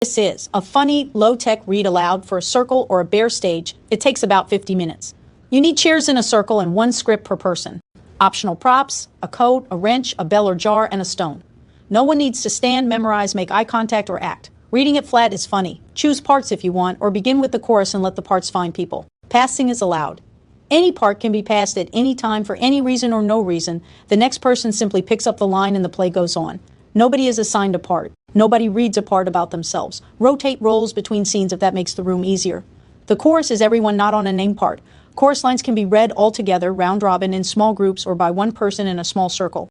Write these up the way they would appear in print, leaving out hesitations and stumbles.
This is a funny, low-tech read aloud for a circle or a bare stage. It takes about 50 minutes. You need chairs in a circle and one script per person. Optional props, a coat, a wrench, a bell or jar, and a stone. No one needs to stand, memorize, make eye contact, or act. Reading it flat is funny. Choose parts if you want, or begin with the chorus and let the parts find people. Passing is allowed. Any part can be passed at any time for any reason or no reason. The next person simply picks up the line and the play goes on. Nobody is assigned a part. Nobody reads a part about themselves. Rotate roles between scenes if that makes the room easier. The chorus is everyone not on a name part. Chorus lines can be read all together, round robin, in small groups, or by one person in a small circle.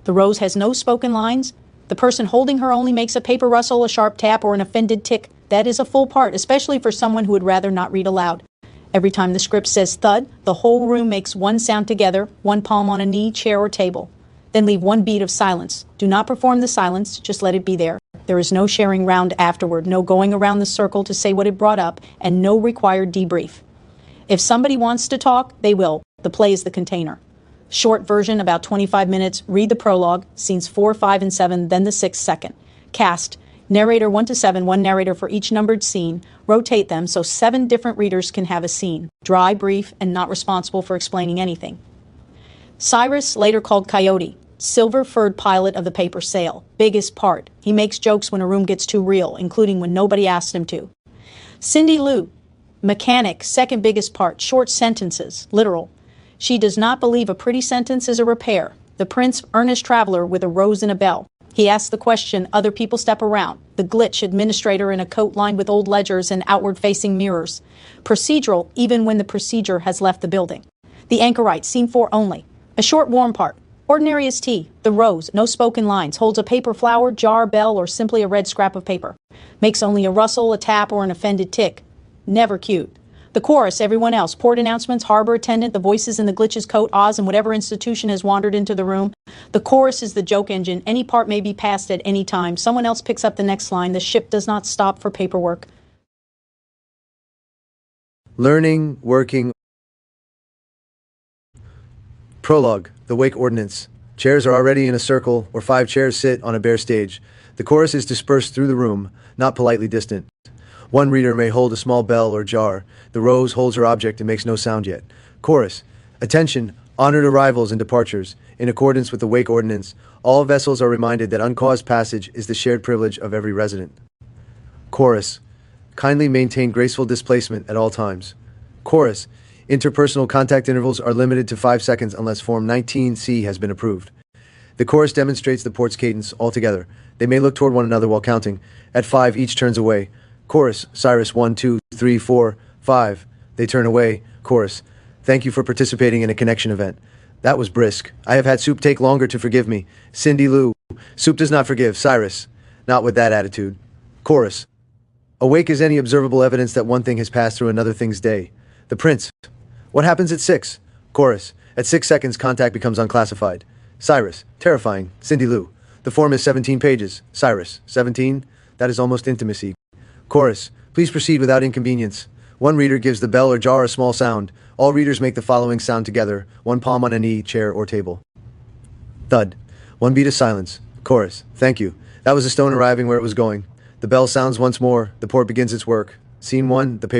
The rose has no spoken lines. The person holding her only makes a paper rustle, a sharp tap, or an offended tick. That is a full part, especially for someone who would rather not read aloud. Every time the script says thud, the whole room makes one sound together, one palm on a knee, chair, or table. Then leave one beat of silence. Do not perform the silence, just let it be there. There is no sharing round afterward, no going around the circle to say what it brought up, and no required debrief. If somebody wants to talk, they will. The play is the container. Short version, about 25 minutes. Read the prologue, scenes 4, 5, and 7, then the 6th second. Cast. Narrator 1 to 7, one narrator for each numbered scene. Rotate them so 7 different readers can have a scene. Dry, brief, and not responsible for explaining anything. Cyrus, later called Coyote, silver-furred pilot of the paper sail. Biggest part. He makes jokes when a room gets too real, including when nobody asked him to. Cindy Lou, mechanic, second biggest part. Short sentences, literal. She does not believe a pretty sentence is a repair. The prince, earnest traveler with a rose and a bell. He asks the question, other people step around. The glitch, administrator in a coat lined with old ledgers and outward-facing mirrors. Procedural, even when the procedure has left the building. The anchorite, scene 4 only. A short warm part. Ordinary as tea. The rose, no spoken lines, holds a paper flower, jar, bell, or simply a red scrap of paper. Makes only a rustle, a tap, or an offended tick. Never cute. The chorus, everyone else, port announcements, harbor attendant, the voices in the glitch's coat, Oz, and whatever institution has wandered into the room. The chorus is the joke engine. Any part may be passed at any time. Someone else picks up the next line. The ship does not stop for paperwork. Learning, working. Prologue, the wake ordinance. Chairs are already in a circle, or 5 chairs sit on a bare stage. The chorus is dispersed through the room, not politely distant. One reader may hold a small bell or jar. The rose holds her object and makes no sound yet. Chorus, attention, honored arrivals and departures. In accordance with the wake ordinance, all vessels are reminded that uncaused passage is the shared privilege of every resident. Chorus, kindly maintain graceful displacement at all times. Chorus, interpersonal contact intervals are limited to 5 seconds unless Form 19C has been approved. The chorus demonstrates the port's cadence altogether. They may look toward one another while counting. At 5, each turns away. Chorus, Cyrus 1, 2, 3, 4, 5. They turn away. Chorus, thank you for participating in a connection event. That was brisk. I have had Soup take longer to forgive me. Cindy Lou, Soup does not forgive. Cyrus, not with that attitude. Chorus, awake as any observable evidence that one thing has passed through another thing's day. The prince, what happens at 6? Chorus, at 6 seconds contact becomes unclassified. Cyrus, terrifying. Cindy Lou, the form is 17 pages. Cyrus, 17? That is almost intimacy. Chorus, please proceed without inconvenience. One reader gives the bell or jar a small sound. All readers make the following sound together, one palm on a knee, chair, or table. Thud. One beat of silence. Chorus, thank you. That was a stone arriving where it was going. The bell sounds once more. The port begins its work. Scene 1, the paper